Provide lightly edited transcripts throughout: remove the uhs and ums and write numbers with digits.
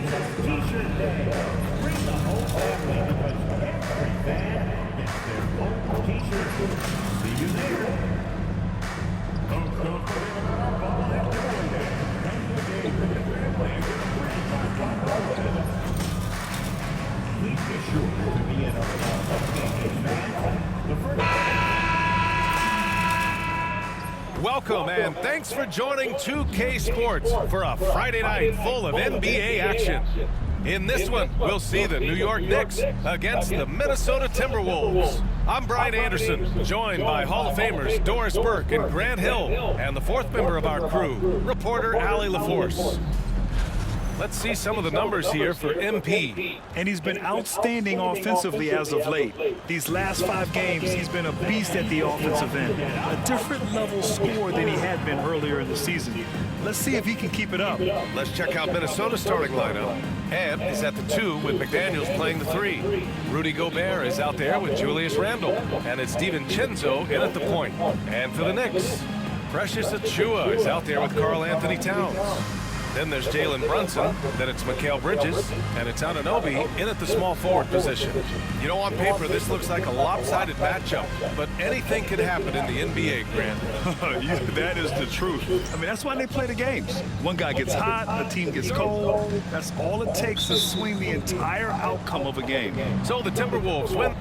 T-shirt day. Bring the whole family because every fan gets their own T-shirt. See you there. Don't forget about Ball and Joy Day. Spend the day with the family with a free contract. Please be sure to be in our fan. The first. Welcome and thanks for joining 2K Sports for a Friday night full of NBA action. In this one, we'll see the New York Knicks against the Minnesota Timberwolves. I'm Brian Anderson, joined by Hall of Famers Doris Burke and Grant Hill, and the fourth member of our crew, reporter Allie LaForce. Let's see some of the numbers here for MP. And he's been outstanding offensively as of late. These last 5 games, he's been a beast at the offensive end. A different level scorer than he had been earlier in the season. Let's see if he can keep it up. Let's check out Minnesota's starting lineup. Ed is at the 2 with McDaniels playing the 3. Rudy Gobert is out there with Julius Randle. And it's DiVincenzo in at the point. And for the Knicks, Precious Achiuwa is out there with Karl Anthony Towns. Then there's Jalen Brunson, then it's Mikal Bridges, and it's Anunoby in at the small forward position. You know, on paper, this looks like a lopsided matchup, but anything could happen in the NBA, Grant. Yeah, that is the truth. I mean, that's why they play the games. One guy gets hot, the team gets cold. That's all it takes to swing the entire outcome of a game. So the Timberwolves win.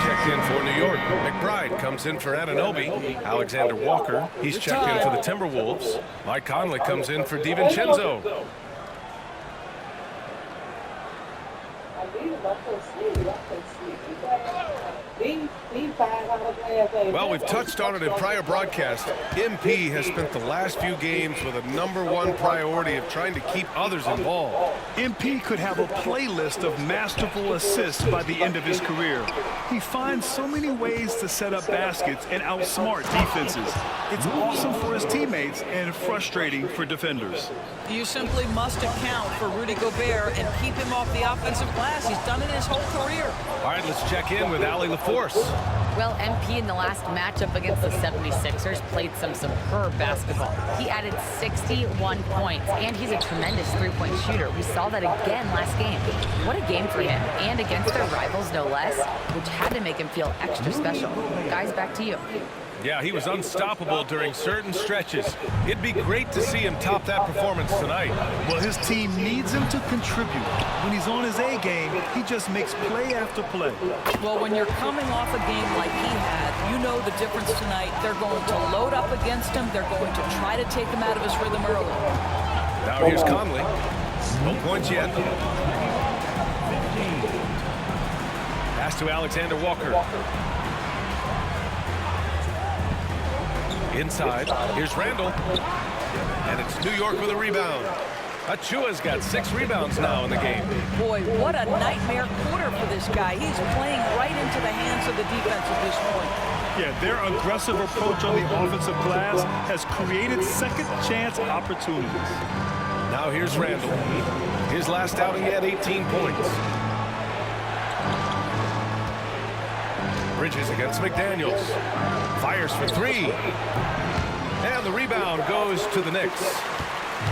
Checked in for New York. McBride comes in for Anunoby. Alexander Walker, he's checked in for the Timberwolves. Mike Conley comes in for DiVincenzo. Well, we've touched on it in prior broadcasts. MP has spent the last few games with a #1 priority of trying to keep others involved. MP could have a playlist of masterful assists by the end of his career. He finds so many ways to set up baskets and outsmart defenses. It's awesome for his teammates and frustrating for defenders. You simply must account for Rudy Gobert and keep him off the offensive glass. He's done it his whole career. All right, let's check in with Allie LaForce. Well, MP in the last matchup against the 76ers played some superb basketball. He added 61 points, and he's a tremendous three-point shooter. We saw that again last game. What a game for him, and against their rivals, no less, which had to make him feel extra special. Guys, back to you. Yeah, he was unstoppable during certain stretches. It'd be great to see him top that performance tonight. Well, his team needs him to contribute. When he's on his A game, he just makes play after play. Well, when you're coming off a game like he had, you know the difference tonight. They're going to load up against him. They're going to try to take him out of his rhythm early. Now here's Conley. No points yet. Pass to Alexander Walker. Inside, here's Randle. And it's New York with a rebound. Achiuwa's got 6 rebounds now in the game. Boy, what a nightmare quarter for this guy. He's playing right into the hands of the defense at this point. Yeah, their aggressive approach on the offensive glass has created second chance opportunities. Now here's Randle. His last outing, he had 18 points. Bridges against McDaniels. Fires for 3. And the rebound goes to the Knicks.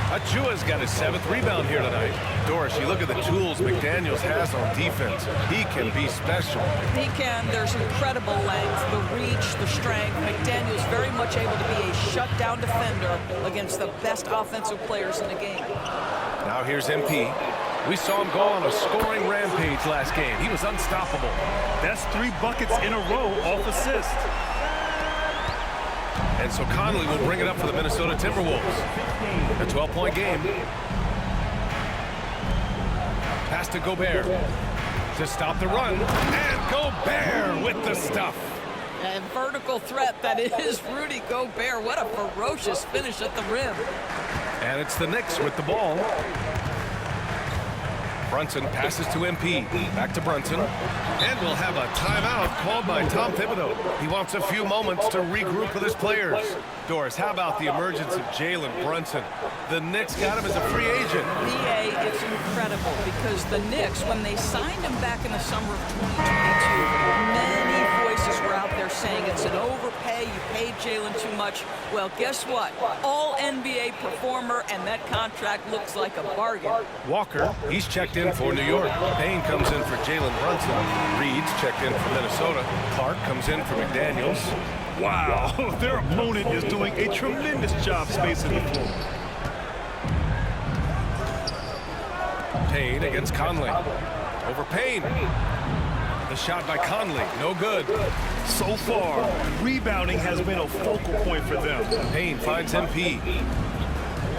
Achiuwa's got his 7th rebound here tonight. Doris, you look at the tools McDaniels has on defense. He can be special. He can. There's incredible length, the reach, the strength. McDaniels very much able to be a shutdown defender against the best offensive players in the game. Now here's MP. We saw him go on a scoring rampage last game. He was unstoppable. That's 3 buckets in a row off assist. And so Conley will bring it up for the Minnesota Timberwolves. A 12-point game. Pass to Gobert to stop the run. And Gobert with the stuff. A vertical threat that is Rudy Gobert. What a ferocious finish at the rim. And it's the Knicks with the ball. Brunson passes to MP. Back to Brunson. And we'll have a timeout called by Tom Thibodeau. He wants a few moments to regroup with his players. Doris, how about the emergence of Jalen Brunson? The Knicks got him as a free agent. BA, it's incredible because the Knicks, when they signed him back in the summer of 2022, many voices were out there saying it's an overpay. You paid Jalen too much. much. Well, guess what? All NBA performer, and that contract looks like a bargain. Walker, he's checked in for New York. Payne comes in for Jalen Brunson. Reed's checked in for Minnesota. Clark comes in for McDaniels. Wow, their opponent is doing a tremendous job spacing the floor. Payne against Conley. Over Payne. The shot by Conley, no good. So far, rebounding has been a focal point for them. Payne finds MP.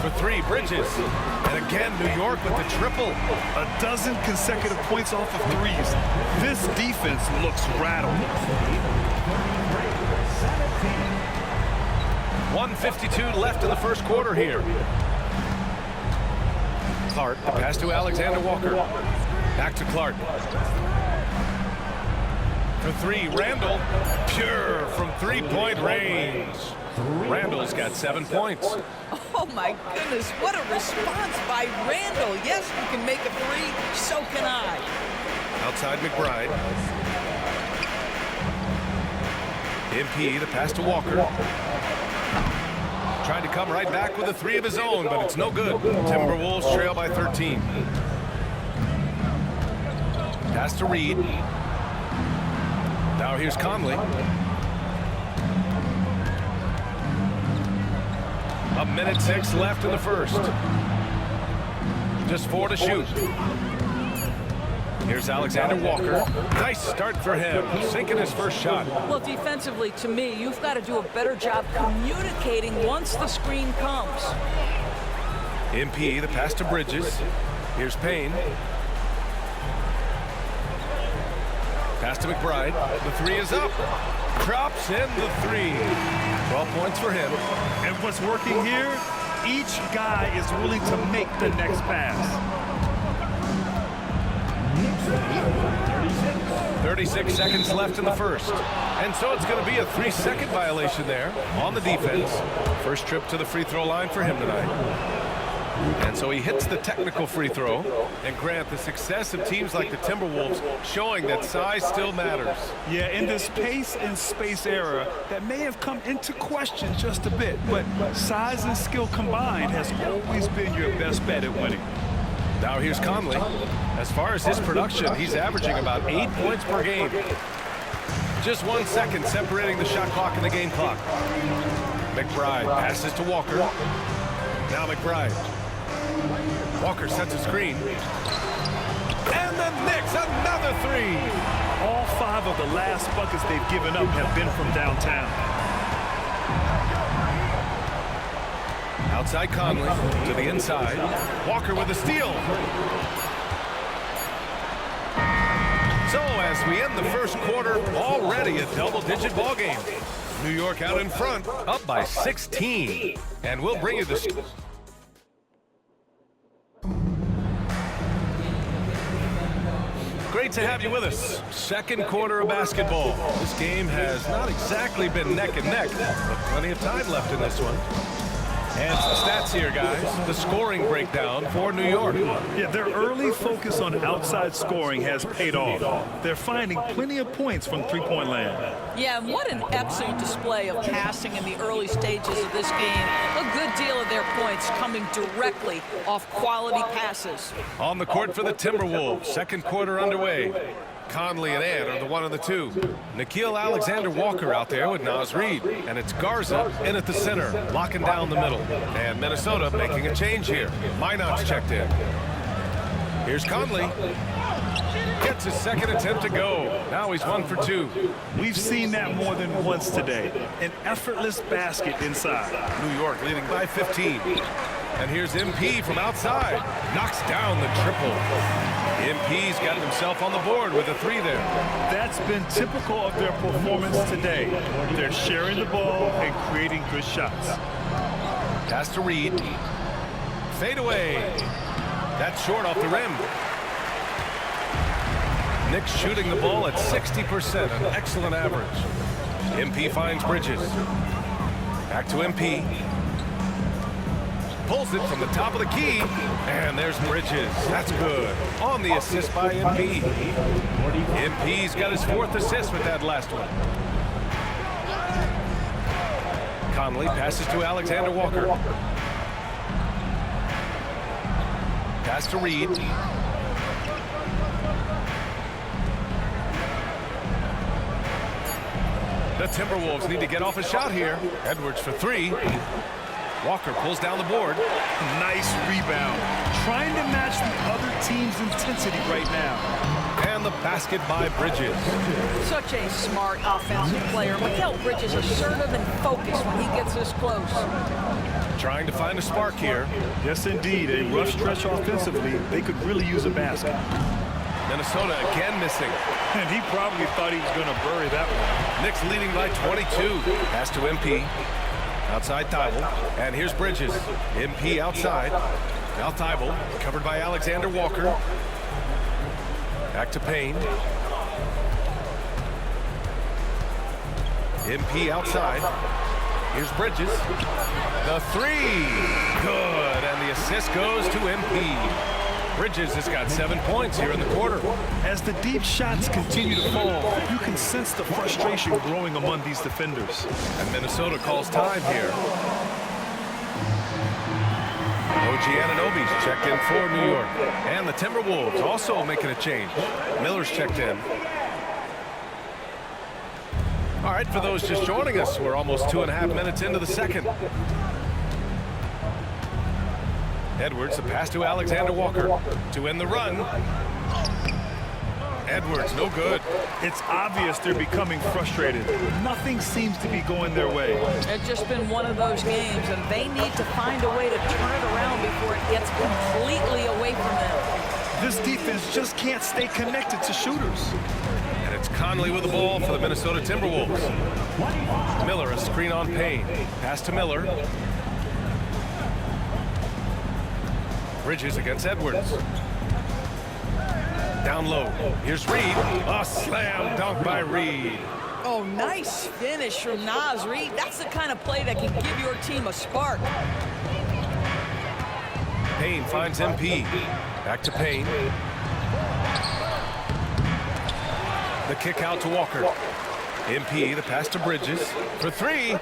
For three, Bridges. And again, New York with the triple. A dozen consecutive points off of threes. This defense looks rattled. 1:52 left in the first quarter here. Clark, the pass to Alexander Walker. Back to Clark. For three, Randall. Pure from three-point range. Randall's got 7 points. Oh, my goodness, what a response by Randall. Yes, you can make a three, so can I. Outside McBride. MP, the pass to Walker. Trying to come right back with a three of his own, but it's no good. Timberwolves trail by 13. Pass to Reed. Now here's Conley. A minute 6 left in the first. Just 4 to shoot. Here's Alexander Walker. Nice start for him, sinking his first shot. Well, defensively, to me, you've got to do a better job communicating once the screen comes. MP, the pass to Bridges. Here's Payne. Pass to McBride. The three is up. Drops in the three. 12 points for him. And what's working here? Each guy is willing to make the next pass. 36 seconds left in the first. And so it's going to be a 3-second violation there on the defense. First trip to the free throw line for him tonight. And so he hits the technical free throw. And Grant, the success of teams like the Timberwolves showing that size still matters. Yeah, in this pace and space era, that may have come into question just a bit. But size and skill combined has always been your best bet at winning. Now here's Conley. As far as his production, he's averaging about 8 points per game. Just 1 second separating the shot clock and the game clock. McBride passes to Walker. Now McBride. Walker sets a screen. And the Knicks, another three. All 5 of the last buckets they've given up have been from downtown. Outside Conley to the inside. Walker with a steal. So as we end the first quarter, already a double-digit ball game. New York out in front, up by 16. And we'll bring you the... Great to have you with us. Second quarter of basketball. This game has not exactly been neck and neck, but plenty of time left in this one. And some stats here, guys. The scoring breakdown for New York. Yeah, their early focus on outside scoring has paid off. They're finding plenty of points from three-point land. Yeah, and what an excellent display of passing in the early stages of this game. A good deal of their points coming directly off quality passes. On the court for the Timberwolves. Second quarter underway. Conley and Ant are the 1 and the 2. Nickeil Alexander-Walker out there with Naz Reid. And it's Garza in at the center, locking down the middle. And Minnesota making a change here. Minot's checked in. Here's Conley. Gets his second attempt to go. Now he's 1 for 2. We've seen that more than once today. An effortless basket inside. New York leading by 15. And here's MP from outside. Knocks down the triple. MP's got himself on the board with a 3 there. That's been typical of their performance today. They're sharing the ball and creating good shots. Pass to Reed. Fade away. That's short off the rim. Knicks shooting the ball at 60%, an excellent average. MP finds Bridges. Back to MP. Pulls it from the top of the key. And there's Bridges. That's good. On the assist by MP. MP's got his 4th assist with that last one. Conley passes to Alexander Walker. Pass to Reed. The Timberwolves need to get off a shot here. Edwards for three. Walker pulls down the board. Nice rebound. Trying to match the other team's intensity right now. And the basket by Bridges. Such a smart offensive player. Mikal Bridges assertive and focused when he gets this close. Trying to find a spark here. Yes, indeed. A rough stretch offensively. They could really use a basket. Minnesota again missing. And he probably thought he was going to bury that one. Knicks leading by 22. Pass to MP. Outside Thibault. And here's Bridges. MP outside. Now Thibault covered by Alexander Walker. Back to Payne. MP outside. Here's Bridges. The three. Good. And the assist goes to MP. Bridges has got 7 points here in the quarter. As the deep shots continue to fall, you can sense the frustration growing among these defenders. And Minnesota calls time here. OG Anunoby's checked in for New York. And the Timberwolves also making a change. Miller's checked in. All right, for those just joining us, we're almost 2.5 minutes into the second. Edwards, the pass to Alexander Walker to end the run. Edwards, no good. It's obvious they're becoming frustrated. Nothing seems to be going their way. It's just been one of those games, and they need to find a way to turn it around before it gets completely away from them. This defense just can't stay connected to shooters. And it's Conley with the ball for the Minnesota Timberwolves. Miller, a screen on Payne. Pass to Miller. Bridges against Edwards. Down low. Here's Reed. A slam dunk by Reed. Oh, nice finish from Naz Reid. That's the kind of play that can give your team a spark. Payne finds MP. Back to Payne. The kick out to Walker. MP, the pass to Bridges for three.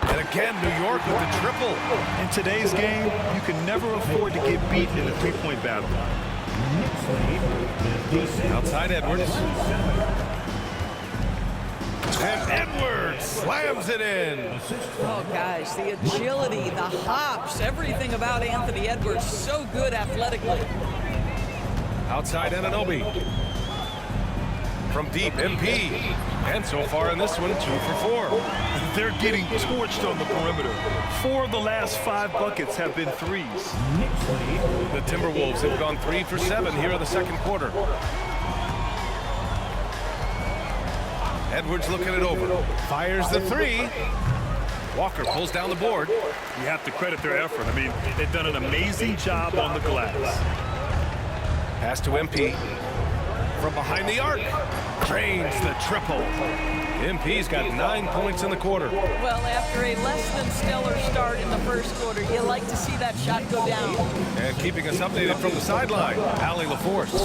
And again, New York with the triple. In today's game, you can never afford to get beat in a three-point battle. Outside Edwards. And Edwards slams it in. Oh, guys, the agility, the hops, everything about Anthony Edwards, so good athletically. Outside Anunoby. From deep, MP. And so far in this one, 2 for 4. They're getting torched on the perimeter. 4 of the last 5 buckets have been threes. The Timberwolves have gone 3 for 7 here in the second quarter. Edwards looking it over. Fires the three. Walker pulls down the board. You have to credit their effort. I mean, they've done an amazing job on the glass. Pass to MP. From behind the arc. Drains the triple. MP's got 9 points in the quarter. Well, after a less than stellar start in the first quarter, you like to see that shot go down. And keeping us updated from the sideline, Allie LaForce.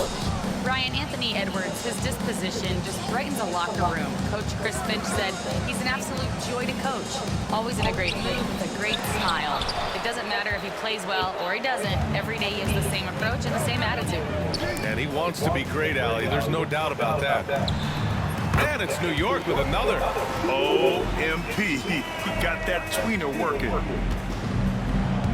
Ryan, Anthony Edwards, his disposition just brightens a locker room. Coach Chris Finch said he's an absolute joy to coach. Always in a great mood with a great smile. It doesn't matter if he plays well or he doesn't. Every day he has the same approach and the same attitude. And he wants to be great, Allie. There's no doubt about that. And it's New York with another. OMP. He got that tweener working.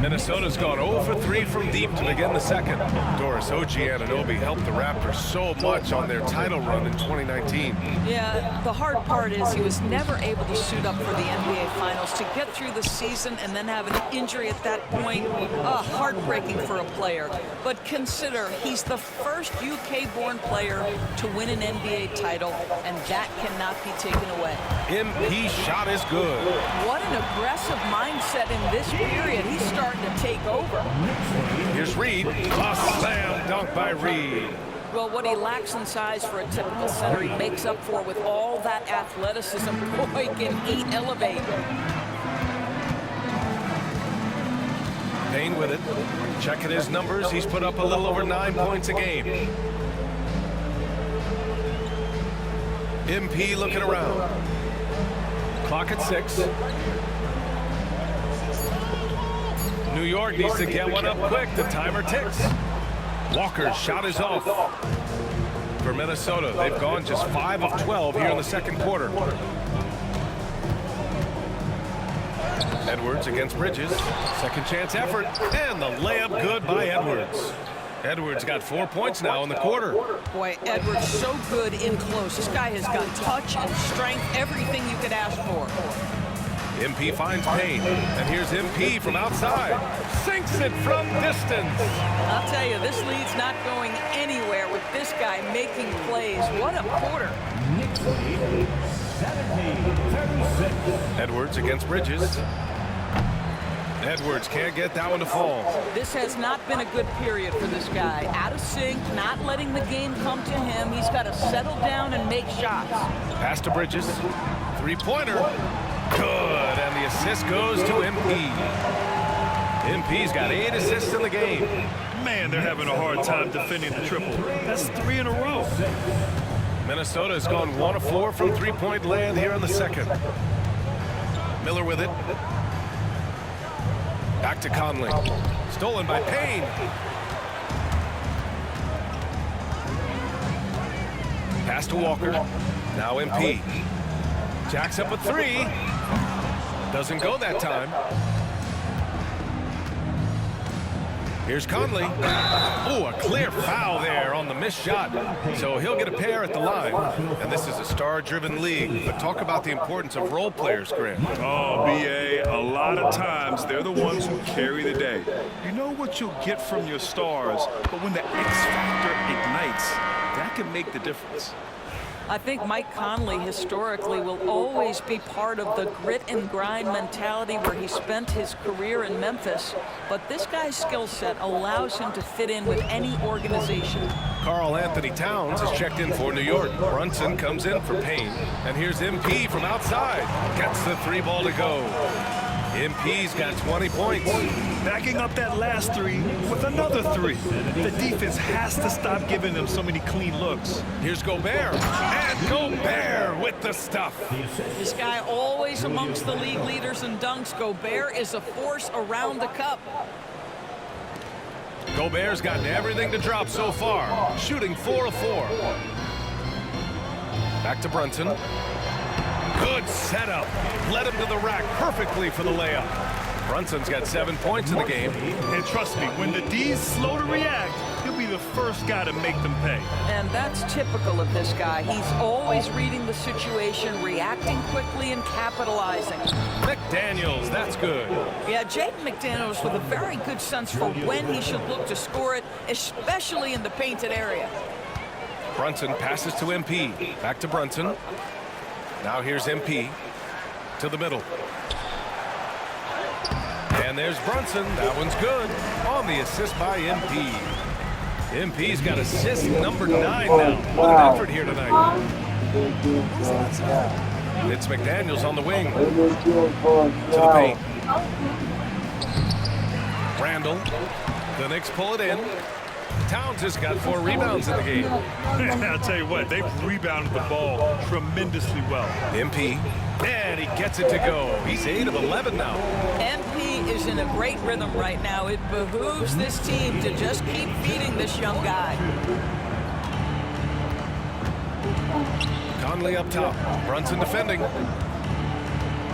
Minnesota's gone 0 for 3 from deep to begin the second. Doris OG Anunoby helped the Raptors so much on their title run in 2019. Yeah, the hard part is he was never able to suit up for the NBA Finals. To get through the season and then have an injury at that point, heartbreaking for a player. But consider, he's the first UK-born player to win an NBA title, and that cannot be taken away. MP shot is good. What an aggressive mindset in this period. He's starting to take over. Here's Reed. A slam dunk by Reed. Well, what he lacks in size for a typical center, he makes up for with all that athleticism. Boy, can he elevate. Payne with it. Checking his numbers. He's put up a little over 9 points a game. MP looking around. Clock at 6. New York needs to get one up quick. The timer ticks. Walker's shot is off. For Minnesota, they've gone just 5 of 12 here in the second quarter. Edwards against Bridges. Second chance effort. And the layup good by Edwards. Edwards got 4 points now in the quarter. Boy, Edwards so good in close. This guy has got touch and strength, everything you could ask for. MP finds Payne. And here's MP from outside. Sinks it from distance. I'll tell you, this lead's not going anywhere with this guy making plays. What a quarter. Knicks lead 70-36. Edwards against Bridges. Edwards can't get that one to fall. This has not been a good period for this guy. Out of sync, not letting the game come to him. He's got to settle down and make shots. Pass to Bridges. Three-pointer. Good. And the assist goes to MP. MP's got 8 assists in the game. Man, they're having a hard time defending the triple. That's 3 in a row. Minnesota has gone 1 of 4 from three-point land here in the second. Miller with it. Back to Conley. Stolen by Payne. Pass to Walker. Now MP. Jacks up a 3. Doesn't go that time. Here's Conley. Oh, a clear foul there on the missed shot. So he'll get a pair at the line. And this is a star-driven league. But talk about the importance of role players, Grant. Oh, B.A., a lot of times they're the ones who carry the day. You know what you'll get from your stars, but when the X factor ignites, that can make the difference. I think Mike Conley historically will always be part of the grit and grind mentality where he spent his career in Memphis. But this guy's skill set allows him to fit in with any organization. Karl Anthony Towns has checked in for New York. Brunson comes in for Payne. And here's MP from outside. Gets the 3 ball to go. MP's got 20 points. Backing up that last 3 with another 3. The defense has to stop giving them so many clean looks. Here's Gobert. And Gobert with the stuff. This guy always amongst the league leaders in dunks. Gobert is a force around the cup. Gobert's gotten everything to drop so far. Shooting 4 of 4. Back to Brunson. Good setup. Led him to the rack perfectly for the layup. Brunson's got 7 points in the game. And trust me, when the D's slow to react, he'll be the first guy to make them pay. And that's typical of this guy. He's always reading the situation, reacting quickly and capitalizing. McDaniels, that's good. Yeah, Jaden McDaniels with a very good sense for when he should look to score it, especially in the painted area. Brunson passes to MP. Back to Brunson. Now here's MP to the middle. And there's Brunson. That one's good. On the assist by MP. MP's got assist number 9 now. What an effort here tonight. It's McDaniels on the wing. To the paint. Randall. The Knicks pull it in. Towns has got 4 rebounds in the game. I'll tell you what, they've rebounded the ball tremendously well. MP, and he gets it to go. He's 8 of 11 now. MP is in a great rhythm right now. It behooves this team to just keep feeding this young guy. Conley up top. Brunson defending.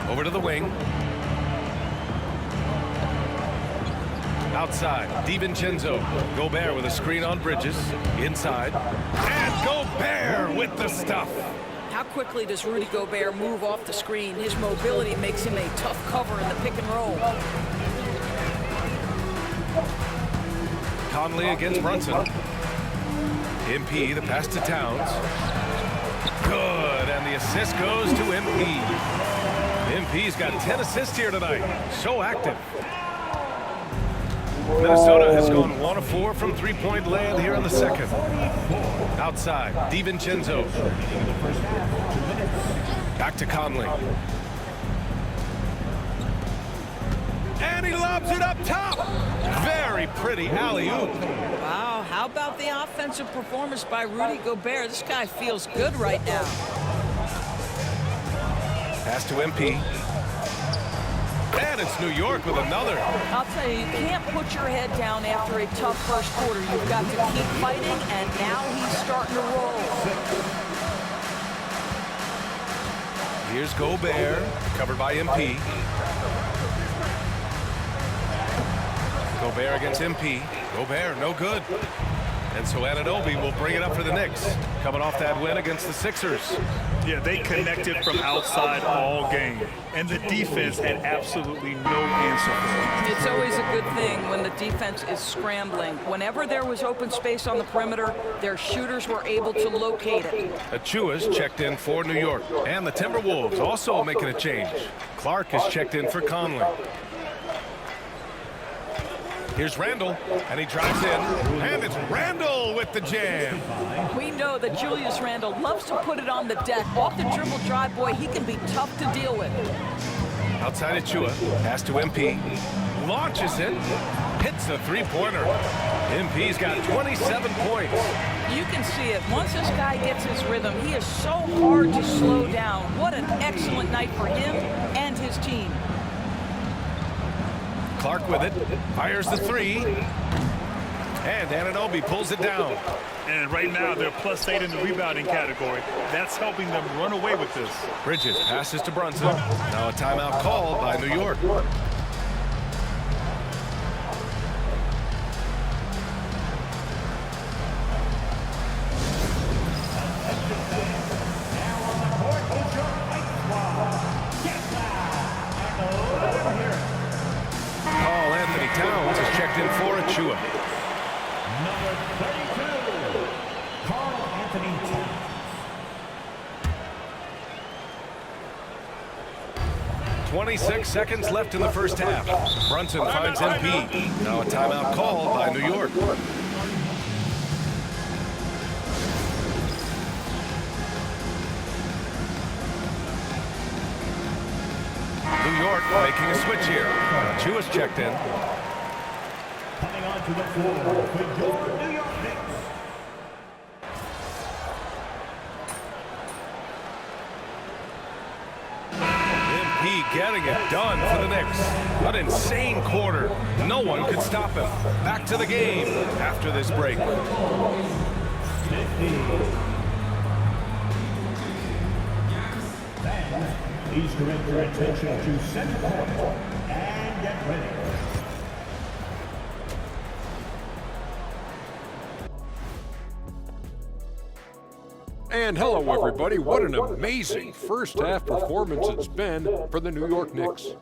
Over to the wing. Outside, DiVincenzo. Gobert with a screen on Bridges. Inside. And Gobert with the stuff. How quickly does Rudy Gobert move off the screen? His mobility makes him a tough cover in the pick and roll. Conley against Brunson. MP, the pass to Towns. Good, and the assist goes to MP. MP's got 10 assists here tonight. So active. Minnesota has gone 1 of 4 from three-point land here in the second. Outside, DiVincenzo. Back to Conley. And he lobs it up top. Very pretty alley-oop. Wow, how about the offensive performance by Rudy Gobert? This guy feels good right now. Pass to MP. And it's New York with another. I'll tell you, you can't put your head down after a tough first quarter. You've got to keep fighting, and now he's starting to roll. Here's Gobert, covered by MP. Gobert against MP. Gobert, no good. And so Anunoby will bring it up for the Knicks, coming off that win against the Sixers. Yeah, they connected from outside all game, and the defense had absolutely no answer for it. It's always a good thing when the defense is scrambling. Whenever there was open space on the perimeter, their shooters were able to locate it. Achua's checked in for New York. And the Timberwolves also making a change. Clark is checked in for Conley. Here's Randall, and he drives in, and it's Randall with the jam. We know that Julius Randle loves to put it on the deck. Off the dribble drive, boy, he can be tough to deal with. Outside Achua, pass to MP, launches it, hits the three-pointer. MP's got 27 points. You can see it. Once this guy gets his rhythm, he is so hard to slow down. What an excellent night for him and his team. Clark with it, fires the three, and Anunoby pulls it down. And right now, they're +8 in the rebounding category. That's helping them run away with this. Bridges passes to Brunson. Now a timeout called by New York. Towns is checked in for Achua. Number 32, Carl Anthony Towns. 26 seconds left in the first half. Brunson finds MP. Now a timeout called by New York. New York making a switch here. Achua's checked in. Coming onto the floor for your New York Knicks. MP getting it done for the Knicks. An insane quarter. No one could stop him. Back to the game after this break. 50. Please direct your attention to center court and get ready. And hello, everybody. What an amazing first half performance it's been for the New York Knicks.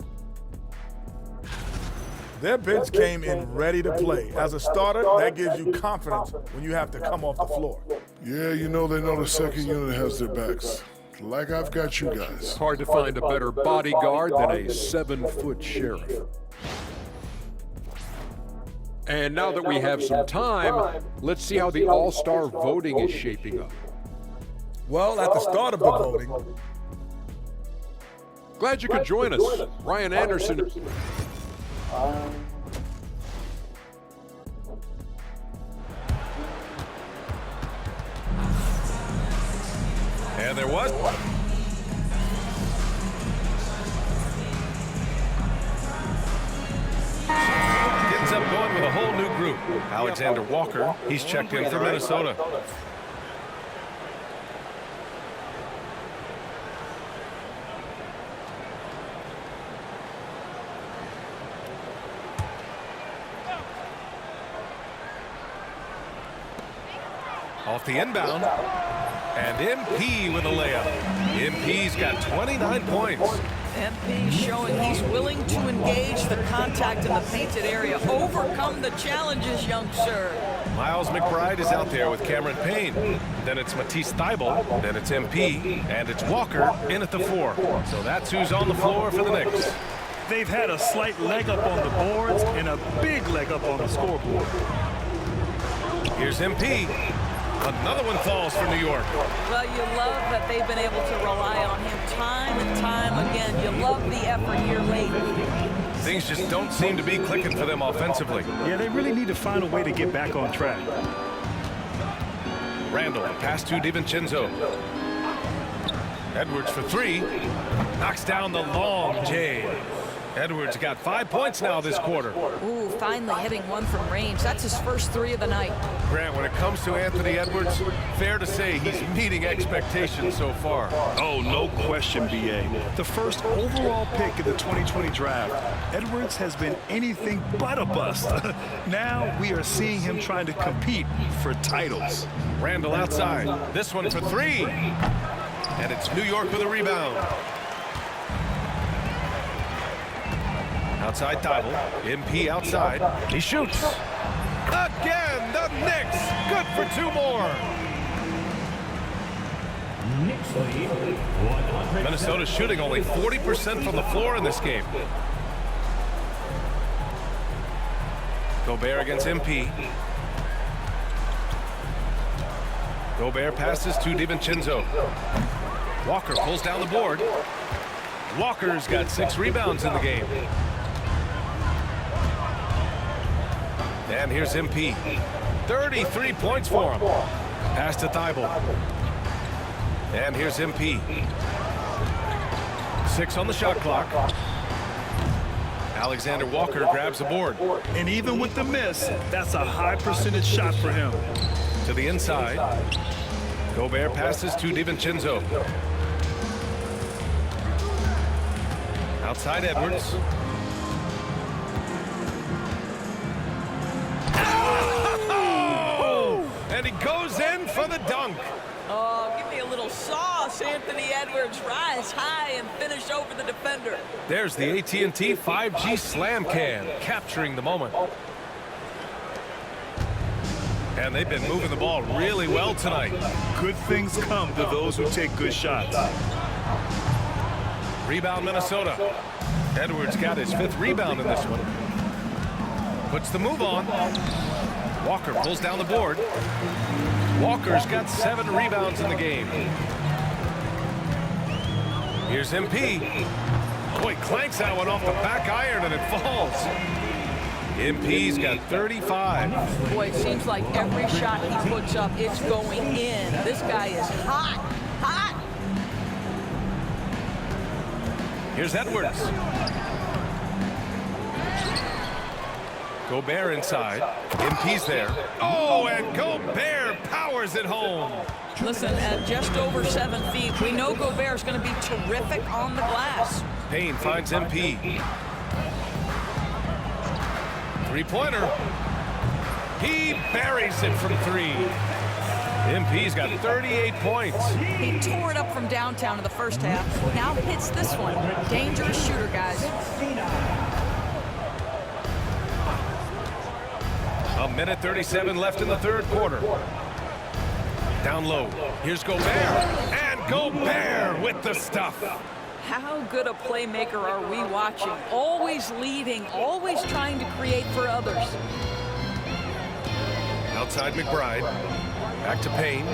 Their bench came in ready to play. As a starter, that gives you confidence when you have to come off the floor. Yeah, you know they know the second unit has their backs. Like I've got you guys. Hard to find a better bodyguard than a 7-foot sheriff. And now that we have some time, let's see how the All-Star voting is shaping up. Well, at the start of the voting, Glad you could join us. Ryan Anderson. And there was. Gets up going with a whole new group. Alexander Walker, he's checked in for Minnesota. Off the inbound. And MP with a layup. MP's got 29 points. MP showing he's willing to engage the contact in the painted area. Overcome the challenges, young sir. Miles McBride is out there with Cameron Payne. Then it's Matisse Thybulle. Then it's MP. And it's Walker in at the 4. So that's who's on the floor for the Knicks. They've had a slight leg up on the boards and a big leg up on the scoreboard. Here's MP. Another one falls for New York. Well, you love that they've been able to rely on him time and time again. You love the effort here late. Things just don't seem to be clicking for them offensively. Yeah, they really need to find a way to get back on track. Randall, pass to DiVincenzo. Edwards for 3. Knocks down the long J. Edwards got 5 points now this quarter. Ooh, finally hitting one from range. That's his first 3 of the night. Grant, when it comes to Anthony Edwards, fair to say he's meeting expectations so far. Oh, no question, B.A. The first overall pick of the 2020 draft, Edwards has been anything but a bust. Now we are seeing him trying to compete for titles. Randall outside. This one for 3. And it's New York with a rebound. Outside Thibault. MP outside. He shoots. Again, the Knicks. Good for 2 more. Knicks lead 100. Minnesota's shooting only 40% from the floor in this game. Gobert against MP. Gobert passes to DiVincenzo. Walker pulls down the board. Walker's got 6 rebounds in the game. And here's MP. 33 points for him. Pass to Thibault. And here's MP. 6 on the shot clock. Alexander Walker grabs the board. And even with the miss, that's a high percentage shot for him. To the inside. Gobert passes to DiVincenzo. Outside Edwards. And he goes in for the dunk. Oh, give me a little sauce. Anthony Edwards rise high and finish over the defender. There's the AT&T 5G Slam Can, capturing the moment. And they've been moving the ball really well tonight. Good things come to those who take good shots. Rebound Minnesota. Edwards got his 5th rebound in this one. Puts the move on. Walker pulls down the board. Walker's got 7 rebounds in the game. Here's MP. Boy, clanks that one off the back iron and it falls. MP's got 35. Boy, it seems like every shot he puts up, it's going in. This guy is hot, hot. Here's Edwards. Gobert inside. MP's there. Oh, and Gobert powers it home. Listen, at just over 7 feet, we know Gobert's going to be terrific on the glass. Payne finds MP. 3-pointer. He buries it from 3. MP's got 38 points. He tore it up from downtown in the first half. Now hits this one. Dangerous shooter, guys. A minute 37 left in the 3rd quarter. Down low. Here's Gobert. And Gobert with the stuff. How good a playmaker are we watching? Always leading, always trying to create for others. Outside McBride. Back to Payne.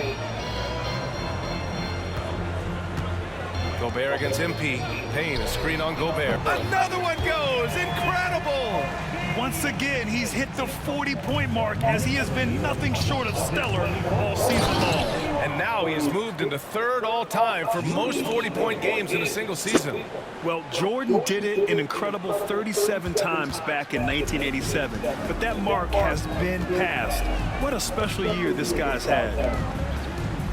Gobert against MP. Payne, a screen on Gobert. Another one goes! Incredible! Once again, he's hit the 40-point mark as he has been nothing short of stellar all season long. And now he has moved into 3rd all-time for most 40-point games in a single season. Well, Jordan did it an incredible 37 times back in 1987, but that mark has been passed. What a special year this guy's had.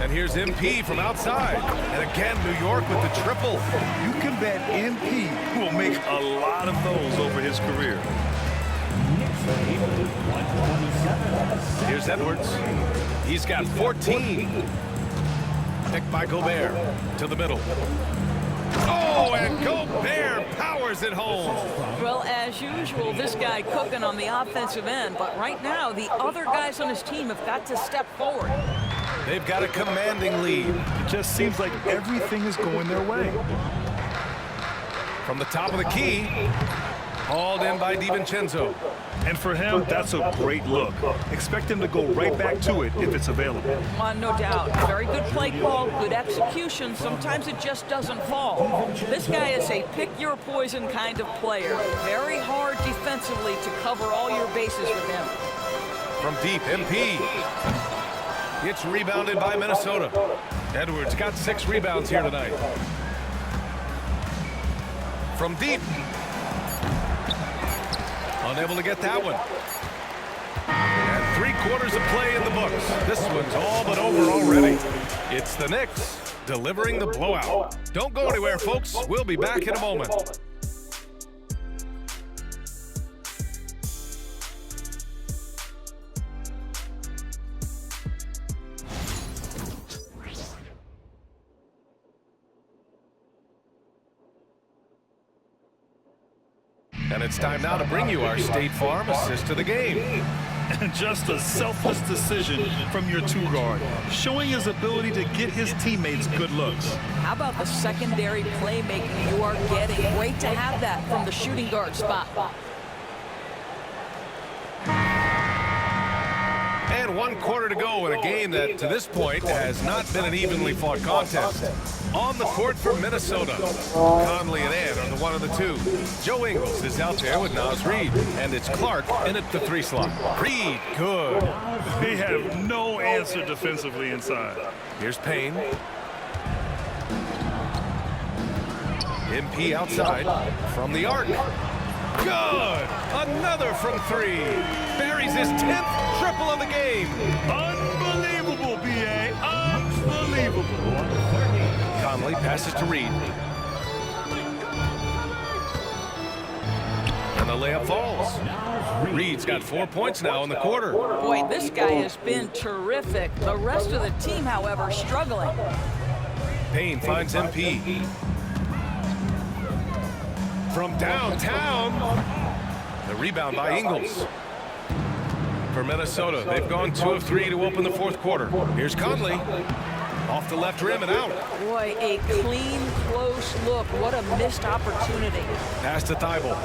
And here's MP from outside. And again, New York with the triple. You can bet MP will make a lot of those over his career. Here's Edwards. He's got 14. Picked by Gobert to the middle. Oh, and Gobert powers it home. Well, as usual, this guy cooking on the offensive end, but right now, the other guys on his team have got to step forward. They've got a commanding lead. It just seems like everything is going their way. From the top of the key, hauled in by DiVincenzo. And for him, that's a great look. Expect him to go right back to it if it's available. No doubt. Very good play call, good execution. Sometimes it just doesn't fall. This guy is a pick-your-poison kind of player. Very hard defensively to cover all your bases with him. From deep, MP. It's rebounded by Minnesota. Edwards got 6 rebounds here tonight. From deep. Unable to get that one. And 3 quarters of play in the books. This one's all but over already. It's the Knicks delivering the blowout. Don't go anywhere, folks. We'll be back in a moment. And it's time now to bring you our State Farm assist of the game. And just a selfless decision from your 2-guard, showing his ability to get his teammates good looks. How about the secondary playmaking you are getting? Great to have that from the shooting guard spot. And 1 quarter to go in a game that, to this point, has not been an evenly fought contest. On the court for Minnesota, Conley and Ant are the 1 of the 2. Joe Ingles is out there with Naz Reid, and it's Clark in at the 3 slot. Reid, good. They have no answer defensively inside. Here's Payne. MP outside from the arc. Good! Another from 3. Buries his 10th triple of the game. Unbelievable, B.A. Unbelievable. Conley passes to Reid. And the layup falls. Reid's got 4 points now in the quarter. Boy, this guy has been terrific. The rest of the team, however, struggling. Payne finds MP. From downtown. The rebound by Ingles. For Minnesota, they've gone 2 of 3 to open the 4th quarter. Here's Conley. Off the left rim and out. Boy, a clean, close look. What a missed opportunity. Pass to Thibault.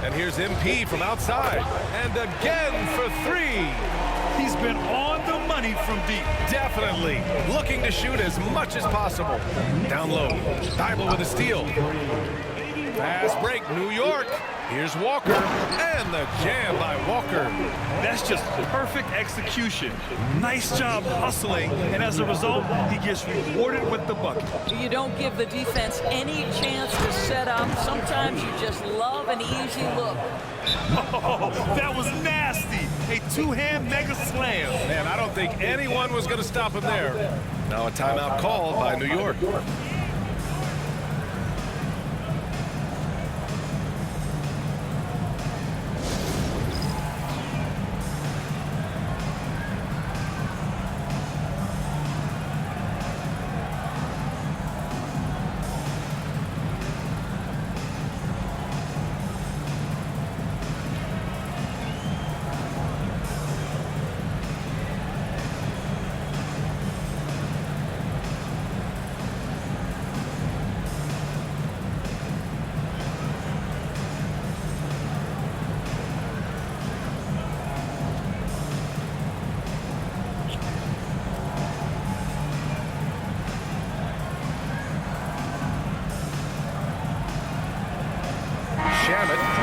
And here's MP from outside. And again for 3. He's been on the money from deep. Definitely. Looking to shoot as much as possible. Down low. Thibault with a steal. Fast break, New York. Here's Walker. And the jam by Walker. That's just perfect execution. Nice job hustling, and as a result, he gets rewarded with the bucket. You don't give the defense any chance to set up. Sometimes you just love an easy look. Oh, that was nasty. A 2-hand mega slam. Man, I don't think anyone was going to stop him there. Now a timeout called by New York.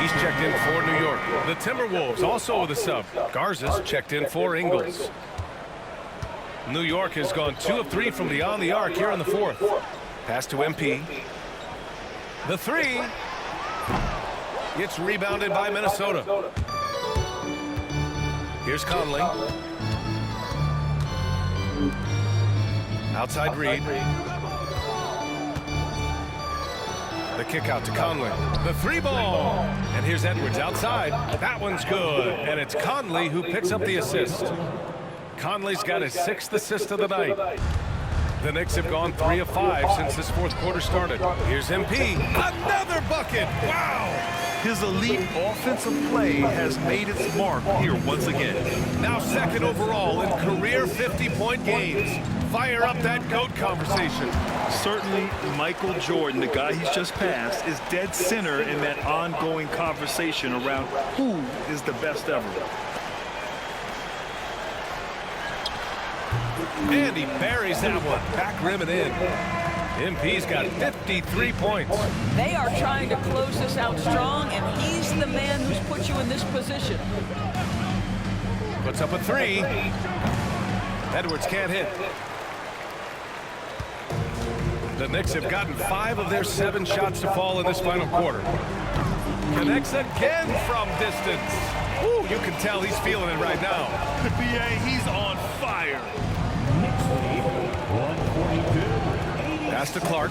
He's checked in for New York. The Timberwolves also with a sub. Garza's checked in for Ingles. New York has gone 2 of 3 from beyond the arc here in the 4th. Pass to MP. The 3. It's rebounded by Minnesota. Here's Conley. Outside Reid. The kick out to Conley. The 3 ball. And here's Edwards outside. That one's good. And it's Conley who picks up the assist. Conley's got his 6th assist of the night. The Knicks have gone 3 of 5 since this 4th quarter started. Here's MP. Another bucket. Wow. His elite offensive play has made its mark here once again. Now 2nd overall in career 50-point games. Fire up that GOAT conversation. Certainly, Michael Jordan, the guy he's just passed, is dead center in that ongoing conversation around who is the best ever. And he buries that one. Back rim and in. MP's got 53 points. They are trying to close this out strong, and he's the man who's put you in this position. Puts up a 3. Edwards can't hit. The Knicks have gotten 5 of their 7 shots to fall in this final quarter. Connects again from distance. Ooh, you can tell he's feeling it right now. The BA, he's on fire. Knicks lead 142. Pass to Clark.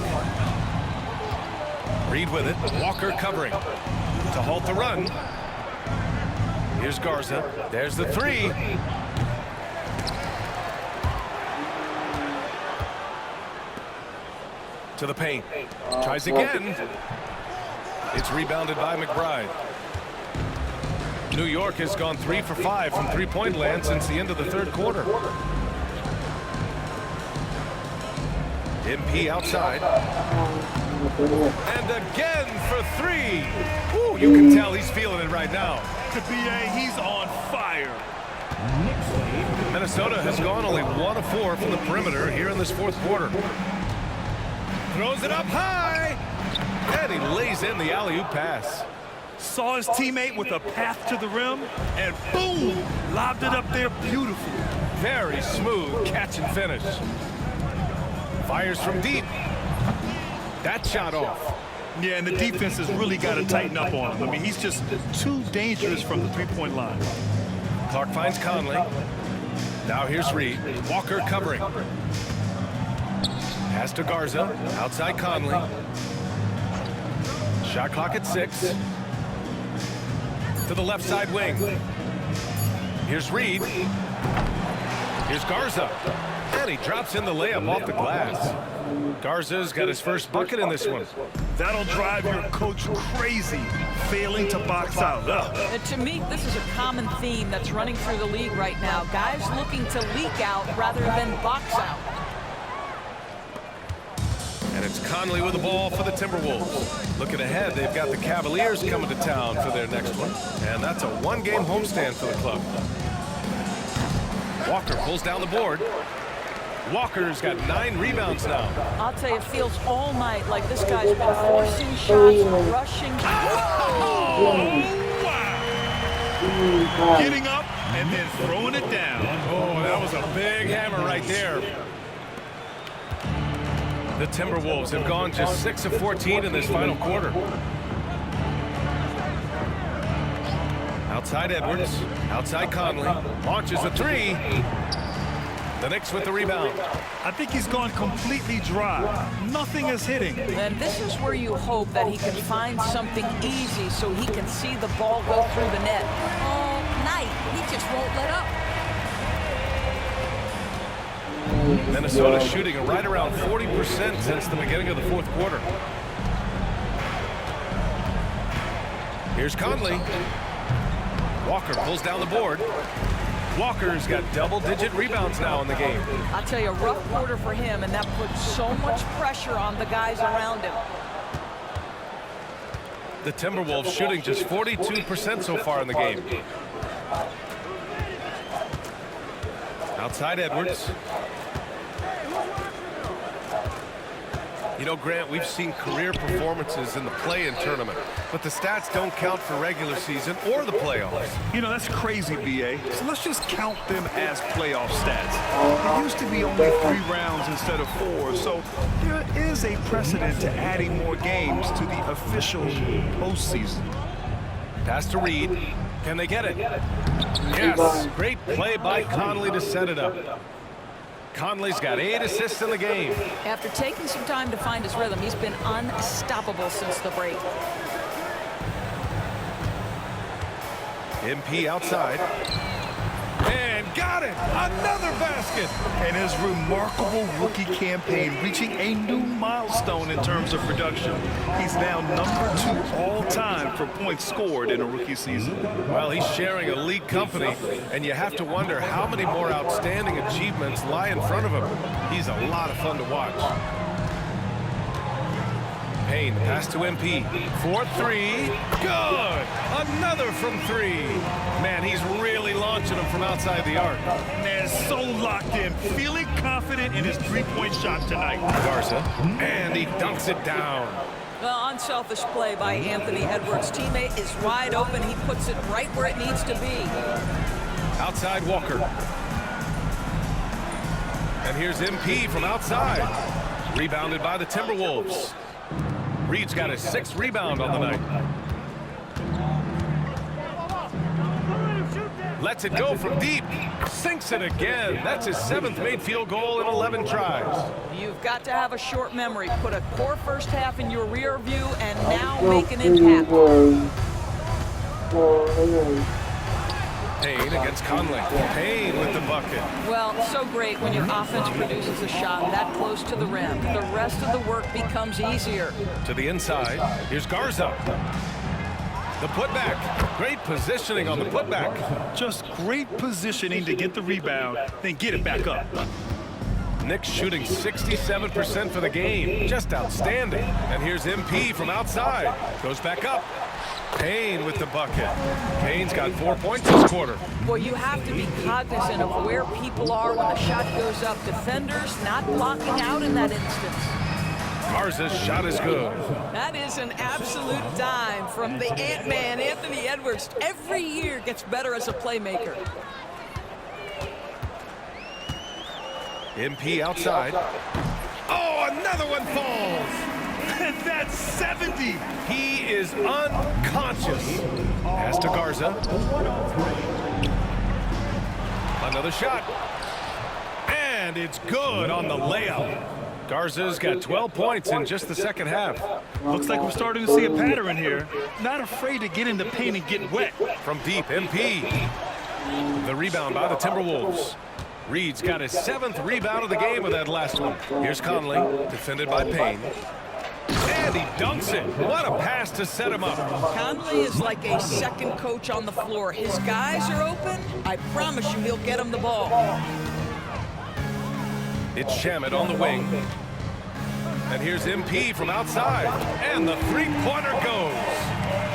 Reed with it. Walker covering to halt the run. Here's Garza. There's the three. To the paint. Tries again. It's rebounded by McBride. New York has gone 3 for 5 from three-point land since the end of the third quarter. MP outside. And again for three. Ooh, you can tell he's feeling it right now. The BA, he's on fire. Knicks lead. Minnesota has gone only 1 of 4 from the perimeter here in this fourth quarter. Throws it up high. And he lays in the alley-oop pass. Saw his teammate with a path to the rim, and boom, lobbed it up there beautifully. Very smooth catch and finish. Fires from deep. That shot off. Yeah, and the defense has really got to tighten up on him. I mean, he's just too dangerous from the three-point line. Clark finds Conley. Now here's Reed. Walker covering. Pass to Garza. Outside Conley. Shot clock at 6. To the left side wing. Here's Reed. Here's Garza. And he drops in the layup off the glass. Garza's got his first bucket in this one. That'll drive your coach crazy, failing to box out. And to me, this is a common theme that's running through the league right now. Guys looking to leak out rather than box out. And it's Conley with the ball for the Timberwolves. Looking ahead, they've got the Cavaliers coming to town for their next one. And that's a one-game homestand for the club. Walker pulls down the board. Walker's got 9 rebounds now. I'll tell you, it feels all night like this guy's been forcing shots, rushing. Getting up and then throwing it down. Oh, that was a big hammer right there. The Timberwolves have gone just 6 of 14 in this final quarter. Outside Edwards, outside Conley, launches a 3. The Knicks with the rebound. I think he's gone completely dry. Nothing is hitting. And this is where you hope that he can find something easy so he can see the ball go through the net. All night, he just won't let up. Minnesota shooting right around 40% since the beginning of the fourth quarter. Here's Conley. Walker pulls down the board. Walker's got double-digit rebounds now in the game. I'll tell you, a rough quarter for him, and that puts so much pressure on the guys around him. The Timberwolves shooting just 42% so far in the game. Outside Edwards. You know, Grant, we've seen career performances in the play-in tournament, but the stats don't count for regular season or the playoffs. You know, that's crazy, BA. So let's just count them as playoff stats. It used to be only 3 rounds instead of 4, so there is a precedent to adding more games to the official postseason. Pass to Reed. Can they get it? Yes, great play by Conley to set it up. Conley's got 8 assists in the game. After taking some time to find his rhythm, he's been unstoppable since the break. MP outside. And got it! Another basket! And his remarkable rookie campaign reaching a new milestone in terms of production. He's now number 2 all-time for points scored in a rookie season. Well, he's sharing a league company, and you have to wonder how many more outstanding achievements lie in front of him. He's a lot of fun to watch. Payne, pass to MP. 4-3. Good! Another from 3. Man, he's really launching them from outside the arc. Man, so locked in, feeling confident in his three-point shot tonight. Garza, and he dunks it down. Well, unselfish play by Anthony Edwards. Teammate is wide open. He puts it right where it needs to be. Outside Walker. And here's MP from outside. Rebounded by the Timberwolves. Reed's got his 6th rebound on the night. Lets it go from deep. Sinks it again. That's his 7th made field goal in 11 tries. You've got to have a short memory. Put a poor first half in your rear view and now make an impact. Payne against Conley. Payne with the bucket. Well, so great when your offense produces a shot that close to the rim. The rest of the work becomes easier. To the inside. Here's Garza. The putback. Great positioning on the putback. Just great positioning to get the rebound, then get it back up. Knicks shooting 67% for the game. Just outstanding. And here's MP from outside. Goes back up. Payne with the bucket. Payne's got 4 points this quarter. Boy, you have to be cognizant of where people are when the shot goes up. Defenders not blocking out in that instance. Garza's shot is good. That is an absolute dime from the Ant-Man, Anthony Edwards. Every year gets better as a playmaker. MP outside. Oh, another one falls. And that's 70. He is unconscious. Pass to Garza. Another shot. And it's good on the layup. Garza's got 12 points in just the second half. Looks like we're starting to see a pattern here. Not afraid to get in the paint and get wet. From deep, MP. The rebound by the Timberwolves. Reed's got his 7th rebound of the game with that last one. Here's Conley, defended by Payne. And he dunks it. What a pass to set him up. Conley is like a second coach on the floor. His guys are open. I promise you he'll get them the ball. It's Shamet on the wing. And here's MP from outside. And the three-pointer goes.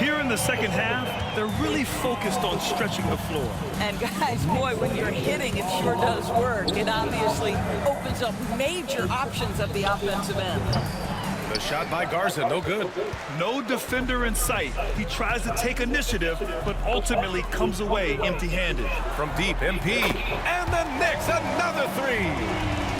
Here in the second half, they're really focused on stretching the floor. And guys, boy, when you're hitting, it sure does work. It obviously opens up major options at the offensive end. The shot by Garza, no good. No defender in sight. He tries to take initiative, but ultimately comes away empty-handed. From deep, MP. And the Knicks, another three.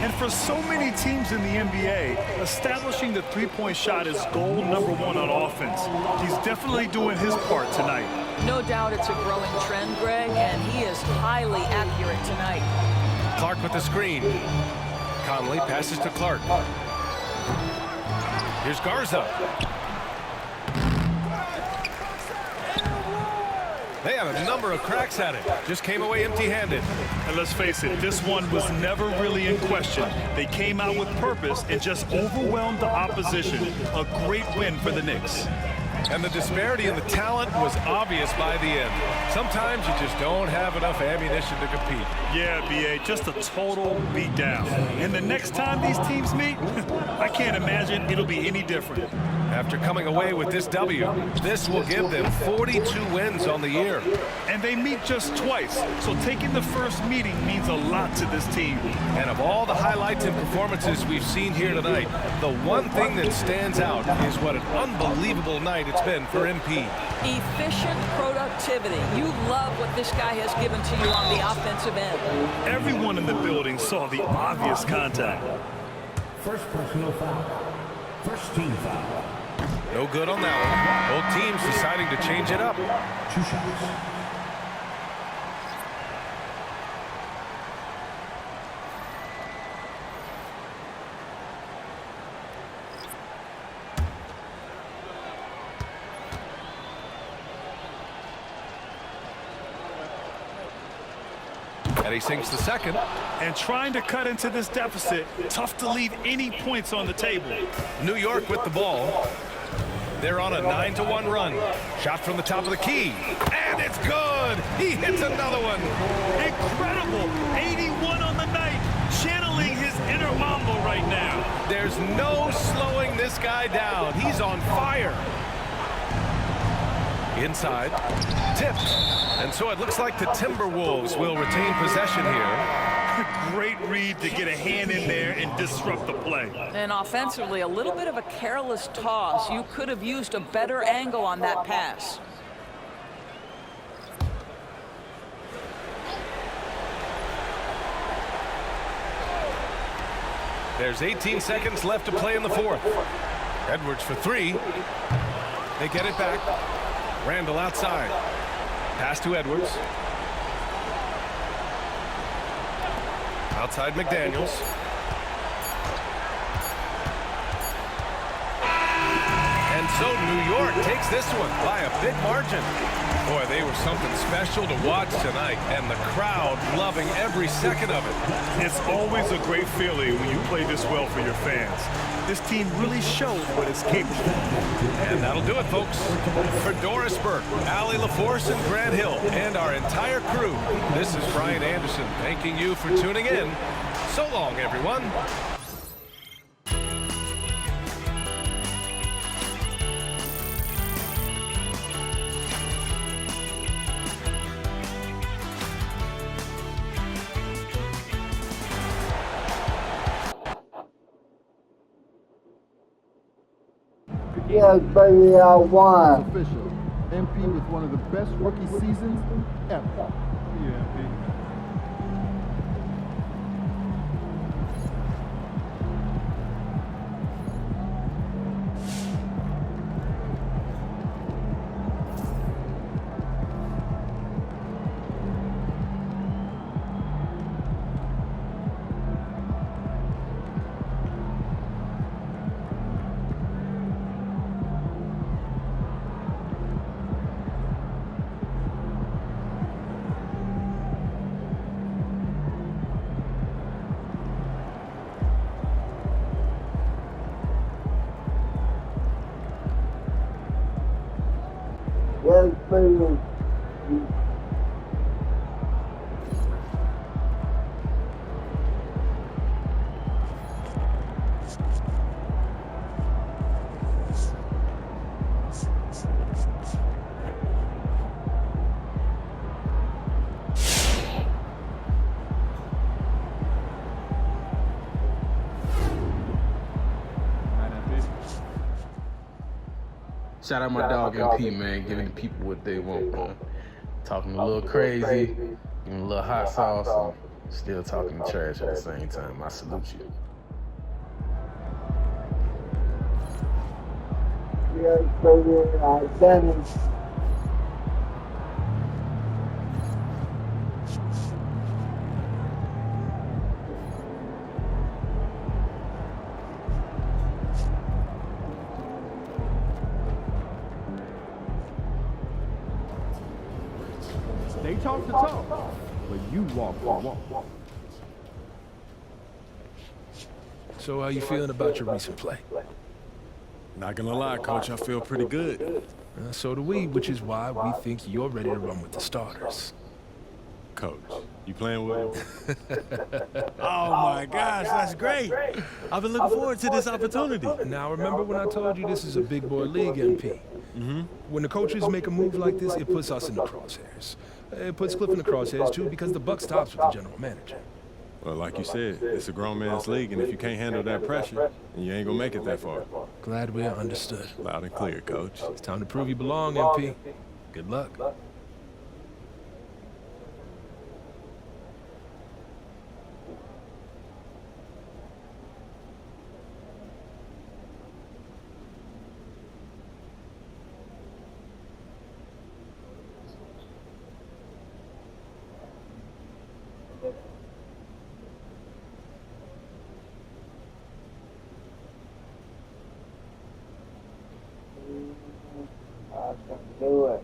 And for so many teams in the NBA, establishing the three-point shot is goal number 1 on offense. He's definitely doing his part tonight. No doubt it's a growing trend, Greg, and he is highly accurate tonight. Clark with the screen. Conley passes to Clark. Here's Garza. They had a number of cracks at it. Just came away empty-handed. And let's face it, this one was never really in question. They came out with purpose and just overwhelmed the opposition. A great win for the Knicks. And the disparity in the talent was obvious by the end. Sometimes you just don't have enough ammunition to compete. Yeah, B.A., just a total beatdown. And the next time these teams meet, I can't imagine it'll be any different. After coming away with this W, this will give them 42 wins on the year. And they meet just twice, so taking the first meeting means a lot to this team. And of all the highlights and performances we've seen here tonight, the one thing that stands out is what an unbelievable night it's been for MP. Efficient productivity. You love what this guy has given to you on the offensive end. Everyone in the building saw the obvious contact. First personal foul. First team foul. No good on that one. Both teams deciding to change it up. 2 shots. And he sinks the second. And trying to cut into this deficit, tough to leave any points on the table. New York with the ball. They're on a 9-1 run. Shot from the top of the key. And it's good. He hits another one. Incredible. 81 on the night. Channeling his inner Mamba right now. There's no slowing this guy down. He's on fire. Inside. Tipped. And so it looks like the Timberwolves will retain possession here. Great read to get a hand in there and disrupt the play. And offensively, a little bit of a careless toss. You could have used a better angle on that pass. There's 18 seconds left to play in the fourth. Edwards for three. They get it back. Randall outside. Pass to Edwards. Outside McDaniels. And so New York takes this one by a big margin. Boy, they were something special to watch tonight, and the crowd loving every second of it. It's always a great feeling when you play this well for your fans. This team really showed what it's capable of. And that'll do it, folks. For Doris Burke, Allie LaForce, and Grant Hill, and our entire crew, this is Brian Anderson thanking you for tuning in. So long, everyone. Yes, baby, I won. Official. MP with one of the best rookie seasons ever. Yeah, MP. Yes, baby. Shout out my dog MP, man, giving the people what they want, man. Talking a little crazy, giving a little hot sauce, and still talking trash at the same time. I salute you. Yes, baby, I done it. They talk the talk, but you walk the walk. So how you feeling about your recent play? Not gonna lie, Coach, I feel pretty good. So do we, which is why we think you're ready to run with the starters. Coach, you playing with me? Oh my gosh, that's great. I've been looking forward to this opportunity. Now remember when I told you this is a big boy league, MP? When the coaches make a move like this, it puts us in the crosshairs. It puts Cliff in the crosshairs too, because the buck stops with the general manager. Well, like you said, it's a grown man's league, and if you can't handle that pressure, then you ain't gonna make it that far. Glad we are understood. Loud and clear, Coach. It's time to prove you belong, MP. Good luck. I can do it.